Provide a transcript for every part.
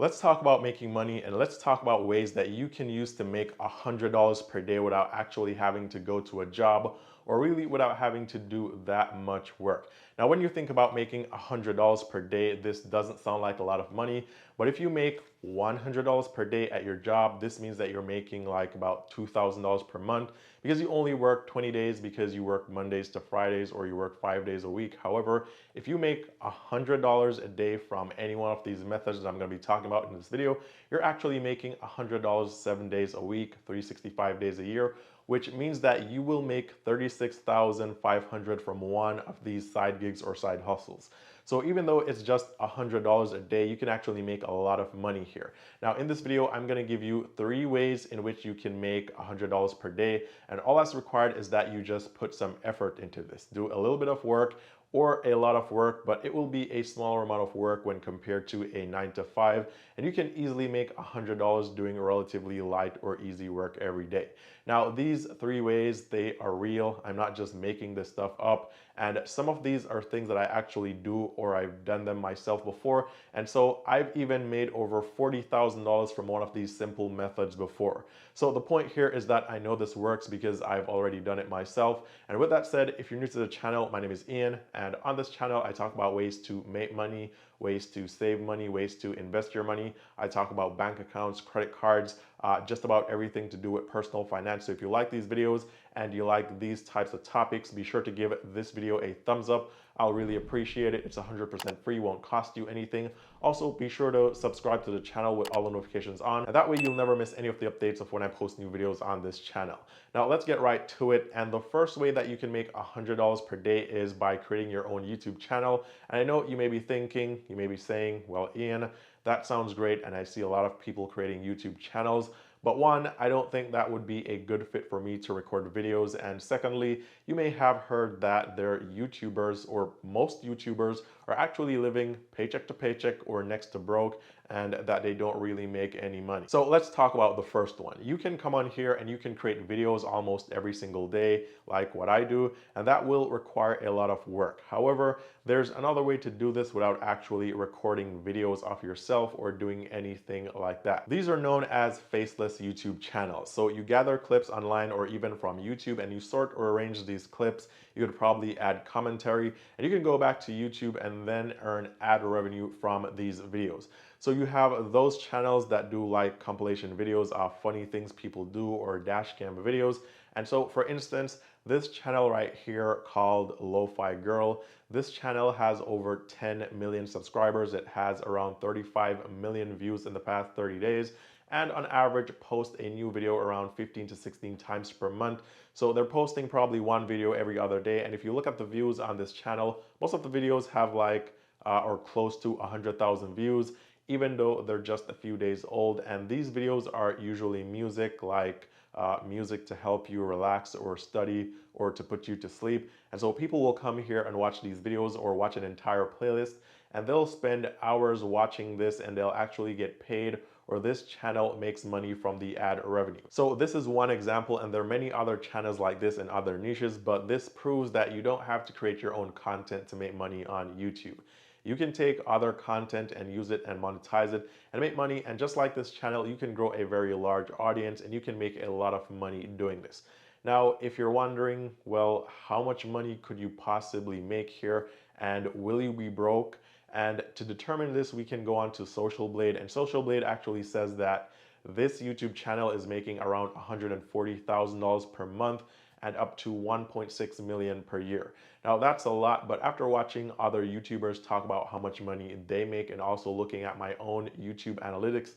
Let's talk about making money and let's talk about ways that you can use to make $100 per day without actually having to go to a job or really without having to do that much work. Now, when you think about making $100 per day, this doesn't sound like a lot of money, but if you make $100 per day at your job, this means that you're making like about $2,000 per month because you only work 20 days because you work Mondays to Fridays or you work 5 days a week. However, if you make $100 a day from any one of these methods that I'm going to be talking about in this video, you're actually making $100 7 days a week, 365 days a year, which means that you will make 36,500 from one of these side gigs or side hustles. So even though it's just $100 a day, you can actually make a lot of money here. Now in this video, I'm gonna give you 3 ways in which you can make $100 per day. And all that's required is that you just put some effort into this. Do a little bit of work or a lot of work, but it will be a smaller amount of work when compared to a 9 to 5. And you can easily make $100 doing relatively light or easy work every day. Now, these 3 ways, they are real. I'm not just making this stuff up. And some of these are things that I actually do or I've done them myself before. And so I've even made over $40,000 from one of these simple methods before. So the point here is that I know this works because I've already done it myself. And with that said, if you're new to the channel, my name is Ian. And on this channel, I talk about ways to make money, ways to save money, ways to invest your money. I talk about bank accounts, credit cards, just about everything to do with personal finance. So if you like these videos and you like these types of topics, be sure to give this video a thumbs up. I'll really appreciate it. It's 100% free, won't cost you anything. Also, be sure to subscribe to the channel with all the notifications on, and that way you'll never miss any of the updates of when I post new videos on this channel. Now let's get right to it. And the first way that you can make $100 per day is by creating your own YouTube channel. And I know you may be thinking, you may be saying, well, Ian, that sounds great. And I see a lot of people creating YouTube channels. But one, I don't think that would be a good fit for me to record videos. And secondly, you may have heard that their YouTubers or most YouTubers are actually living paycheck to paycheck or next to broke, and that they don't really make any money. So let's talk about the first one. You can come on here and you can create videos almost every single day, like what I do, and that will require a lot of work. However, there's another way to do this without actually recording videos of yourself or doing anything like that. These are known as faceless YouTube channels. So you gather clips online or even from YouTube and you sort or arrange these clips. You could probably add commentary and you can go back to YouTube and then earn ad revenue from these videos. So you have those channels that do like compilation videos of funny things people do or dash cam videos. And so for instance, this channel right here called Lo-Fi Girl, this channel has over 10 million subscribers. It has around 35 million views in the past 30 days. And on average post a new video around 15 to 16 times per month. So they're posting probably one video every other day. And if you look at the views on this channel, most of the videos have like or close to 100,000 views, even though they're just a few days old. And these videos are usually music, like music to help you relax or study or to put you to sleep. And so people will come here and watch these videos or watch an entire playlist, and they'll spend hours watching this and they'll actually get paid, or this channel makes money from the ad revenue. So this is one example, and there are many other channels like this in other niches, but this proves that you don't have to create your own content to make money on YouTube. You can take other content and use it and monetize it and make money. And just like this channel, you can grow a very large audience and you can make a lot of money doing this. Now, if you're wondering, well, how much money could you possibly make here and will you be broke? And to determine this, we can go on to Social Blade, and Social Blade actually says that this YouTube channel is making around $140,000 per month and up to 1.6 million per year. Now that's a lot, but after watching other YouTubers talk about how much money they make and also looking at my own YouTube analytics,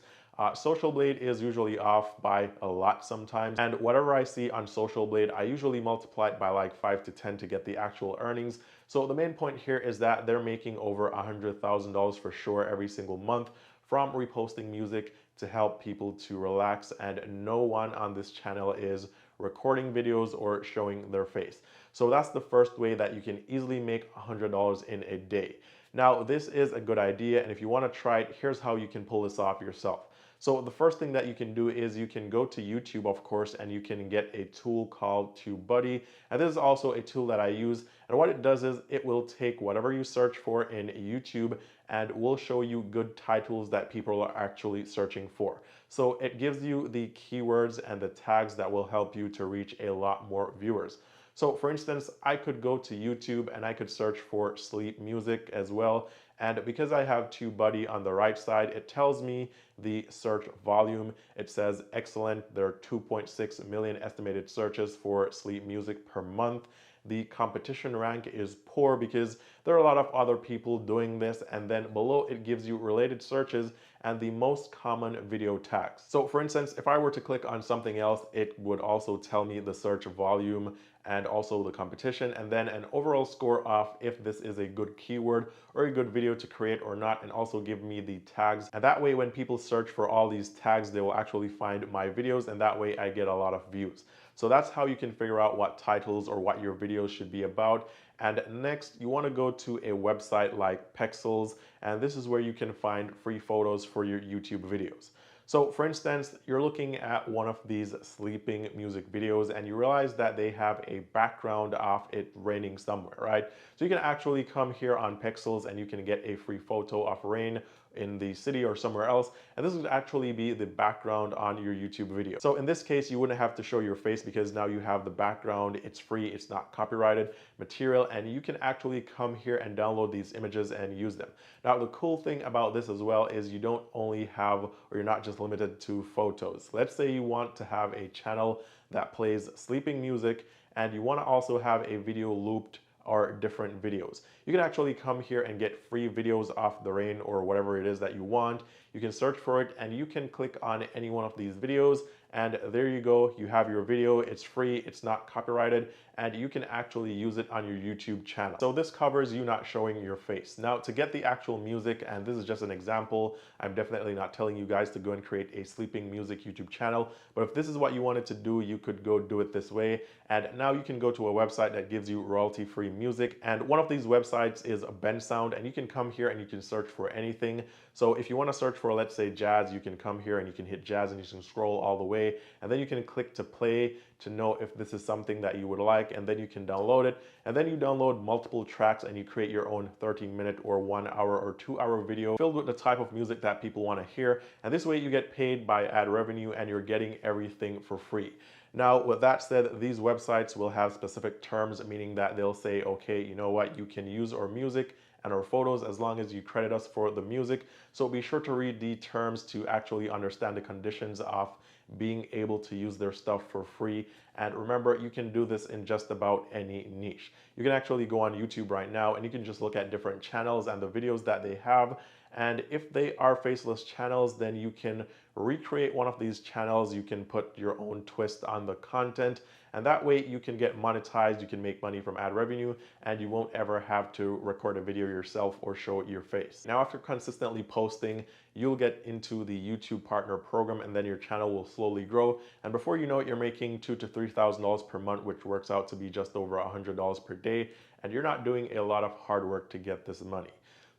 Social Blade is usually off by a lot sometimes. And whatever I see on Social Blade, I usually multiply it by like 5 to 10 to get the actual earnings. So the main point here is that they're making over $100,000 for sure every single month from reposting music to help people to relax, and no one on this channel is recording videos or showing their face. So that's the first way that you can easily make $100 in a day. Now, this is a good idea, and if you want to try it, here's how you can pull this off yourself. So the first thing that you can do is you can go to YouTube, of course, and you can get a tool called TubeBuddy. And this is also a tool that I use. And what it does is it will take whatever you search for in YouTube and will show you good titles that people are actually searching for. So it gives you the keywords and the tags that will help you to reach a lot more viewers. So for instance, I could go to YouTube and I could search for sleep music as well. And because I have TubeBuddy on the right side, it tells me the search volume. It says excellent. There are 2.6 million estimated searches for sleep music per month. The competition rank is poor because there are a lot of other people doing this, and then below it gives you related searches and the most common video tags. So for instance, if I were to click on something else, it would also tell me the search volume and also the competition, and then an overall score of if this is a good keyword or a good video to create or not, and also give me the tags. And that way when people search for all these tags, they will actually find my videos, and that way I get a lot of views. So that's how you can figure out what titles or what your videos should be about. And next, you want to go to a website like Pexels, and this is where you can find free photos for your YouTube videos. So for instance, you're looking at one of these sleeping music videos and you realize that they have a background of it raining somewhere, right? So you can actually come here on Pexels and you can get a free photo of rain in the city or somewhere else, and this would actually be the background on your YouTube video. So in this case, you wouldn't have to show your face because now you have the background, it's free, it's not copyrighted material, and you can actually come here and download these images and use them. Now the cool thing about this as well is you don't only have, or you're not just limited to photos. Let's say you want to have a channel that plays sleeping music and you want to also have a video looped or different videos. You can actually come here and get free videos of the rain or whatever it is that you want. You can search for it and you can click on any one of these videos, and there you go, you have your video. It's free, it's not copyrighted, and you can actually use it on your YouTube channel. So this covers you not showing your face. Now to get the actual music, and this is just an example, I'm definitely not telling you guys to go and create a sleeping music YouTube channel, but if this is what you wanted to do, you could go do it this way. And now you can go to a website that gives you royalty-free music, and one of these websites is Bensound, and you can come here and you can search for anything. So if you want to search for, let's say, jazz, you can come here and you can hit jazz and you can scroll all the way, and then you can click to play to know if this is something that you would like, and then you can download it, and then you download multiple tracks and you create your own 13-minute or 1 hour or 2 hour video filled with the type of music that people want to hear, and this way you get paid by ad revenue and you're getting everything for free. Now, with that said, these websites will have specific terms, meaning that they'll say, okay, you know what, you can use our music and our photos as long as you credit us for the music. So be sure to read the terms to actually understand the conditions of being able to use their stuff for free. And remember, you can do this in just about any niche. You can actually go on YouTube right now and you can just look at different channels and the videos that they have. And if they are faceless channels, then you can recreate one of these channels. You can put your own twist on the content, and that way you can get monetized, you can make money from ad revenue, and you won't ever have to record a video yourself or show your face. Now, after consistently posting, you'll get into the YouTube Partner Program, and then your channel will slowly grow. And before you know it, you're making $2,000 to $3,000 per month, which works out to be just over $100 per day. And you're not doing a lot of hard work to get this money.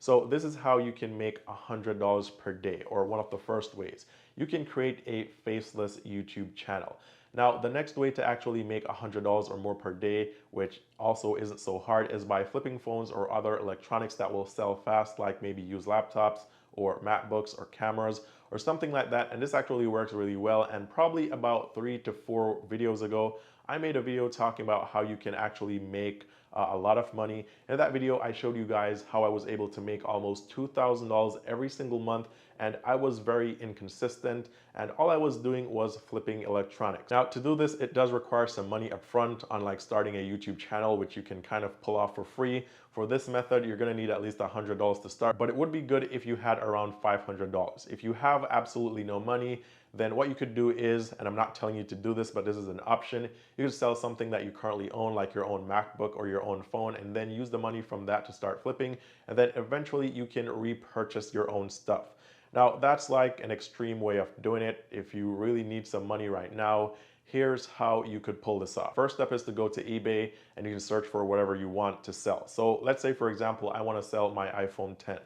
So this is how you can make $100 per day, or one of the first ways. You can create a faceless YouTube channel. Now, the next way to actually make $100 or more per day, which also isn't so hard, is by flipping phones or other electronics that will sell fast, like maybe used laptops or MacBooks or cameras or something like that. And this actually works really well. And probably about 3 to 4 videos ago, I made a video talking about how you can actually make a lot of money. In that video, I showed you guys how I was able to make almost $2,000 every single month, and I was very inconsistent, and all I was doing was flipping electronics. Now, to do this, it does require some money up front, unlike starting a YouTube channel, which you can kind of pull off for free. For this method, you're gonna need at least $100 to start, but it would be good if you had around $500. If you have absolutely no money, then what you could do is, and I'm not telling you to do this, but this is an option, you could sell something that you currently own, like your own MacBook or your own phone, and then use the money from that to start flipping, and then eventually you can repurchase your own stuff. Now, that's like an extreme way of doing it. If you really need some money right now, here's how you could pull this off. First step is to go to eBay and you can search for whatever you want to sell. So let's say, for example, I want to sell my iPhone 10.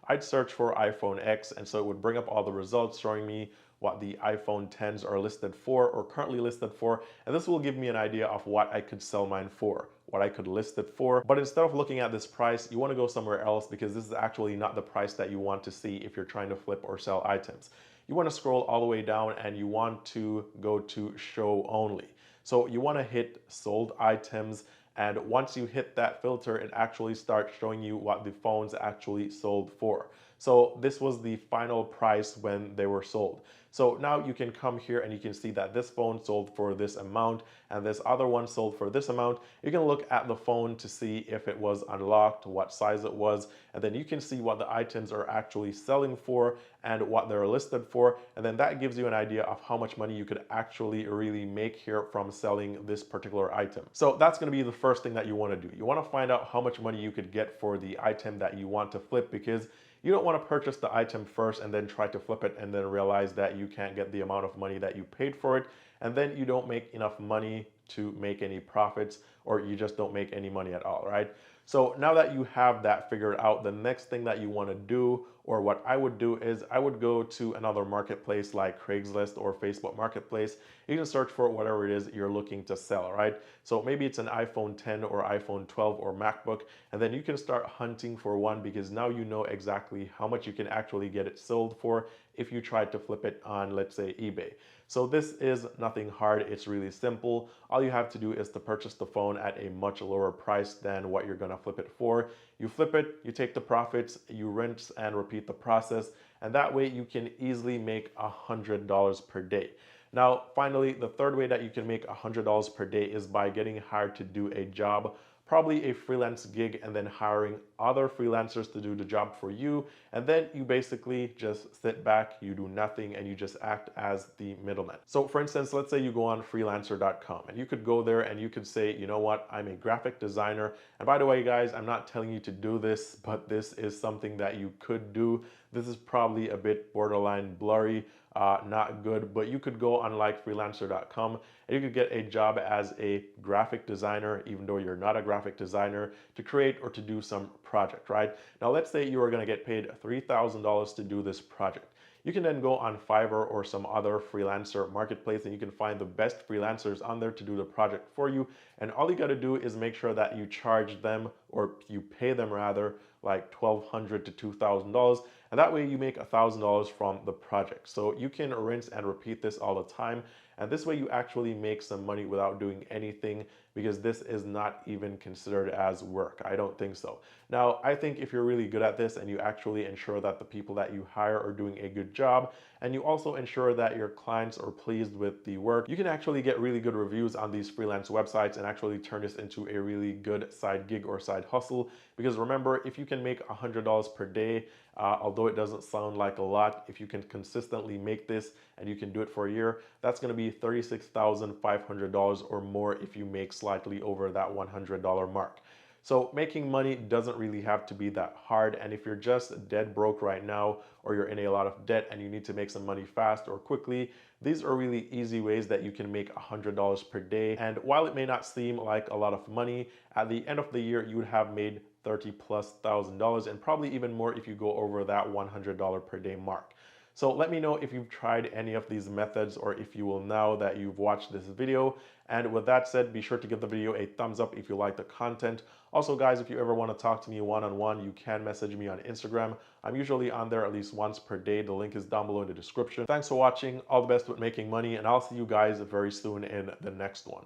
I'd search for iPhone X, and so it would bring up all the results showing me what the iPhone 10s are listed for or currently listed for, and this will give me an idea of what I could sell mine for, what I could list it for. But instead of looking at this price, you want to go somewhere else, because this is actually not the price that you want to see if you're trying to flip or sell items. You want to scroll all the way down and you want to go to show only. So you want to hit sold items, and once you hit that filter, it actually starts showing you what the phones actually sold for. So this was the final price when they were sold. So now you can come here and you can see that this phone sold for this amount and this other one sold for this amount. You can look at the phone to see if it was unlocked, what size it was, and then you can see what the items are actually selling for and what they're listed for. And then that gives you an idea of how much money you could actually really make here from selling this particular item. So that's going to be the first thing that you want to do. You want to find out how much money you could get for the item that you want to flip, because you don't want to purchase the item first and then try to flip it and then realize that you can't get the amount of money that you paid for it, and then you don't make enough money to make any profits, or you just don't make any money at all, right? So now that you have that figured out, the next thing that you want to do, or what I would do, is I would go to another marketplace like Craigslist or Facebook Marketplace. You can search for whatever it is you're looking to sell, right? So maybe it's an iPhone 10 or iPhone 12 or MacBook, and then you can start hunting for one, because now you know exactly how much you can actually get it sold for if you try to flip it on, let's say, eBay. So this is nothing hard, it's really simple. All you have to do is to purchase the phone at a much lower price than what you're gonna flip it for. You flip it, you take the profits, you rinse and repeat the process, and that way you can easily make $100 per day. Now, finally, the third way that you can make $100 per day is by getting hired to do a job, probably a freelance gig, and then hiring other freelancers to do the job for you. And then you basically just sit back, you do nothing, and you just act as the middleman. So for instance, let's say you go on freelancer.com and you could go there and you could say, you know what, I'm a graphic designer. And by the way, guys, I'm not telling you to do this, but this is something that you could do. This is probably a bit borderline blurry, not good, but you could go on like freelancer.com and you could get a job as a graphic designer, even though you're not a graphic designer, to create or to do some project, right? Now, let's say you are going to get paid $3,000 to do this project. You can then go on Fiverr or some other freelancer marketplace and you can find the best freelancers on there to do the project for you. And all you got to do is make sure that you charge them, or you pay them rather, like $1,200 to $2,000. And that way you make $1,000 from the project. So you can rinse and repeat this all the time. And this way you actually make some money without doing anything, because this is not even considered as work. I don't think so. Now, I think if you're really good at this and you actually ensure that the people that you hire are doing a good job, and you also ensure that your clients are pleased with the work, you can actually get really good reviews on these freelance websites and actually turn this into a really good side gig or side hustle. Because remember, if you can make $100 per day, although it doesn't sound like a lot, if you can consistently make this and you can do it for a year, that's going to be $36,500 or more if you make slightly over that $100 mark. So making money doesn't really have to be that hard. And if you're just dead broke right now, or you're in a lot of debt and you need to make some money fast or quickly, these are really easy ways that you can make $100 per day. And while it may not seem like a lot of money, at the end of the year, you would have made $30,000+, and probably even more if you go over that $100 per day mark. So let me know if you've tried any of these methods, or if you will now that you've watched this video. And with that said, be sure to give the video a thumbs up if you like the content. Also, guys, if you ever want to talk to me one-on-one, you can message me on Instagram. I'm usually on there at least once per day. The link is down below in the description. Thanks for watching. All the best with making money, and I'll see you guys very soon in the next one.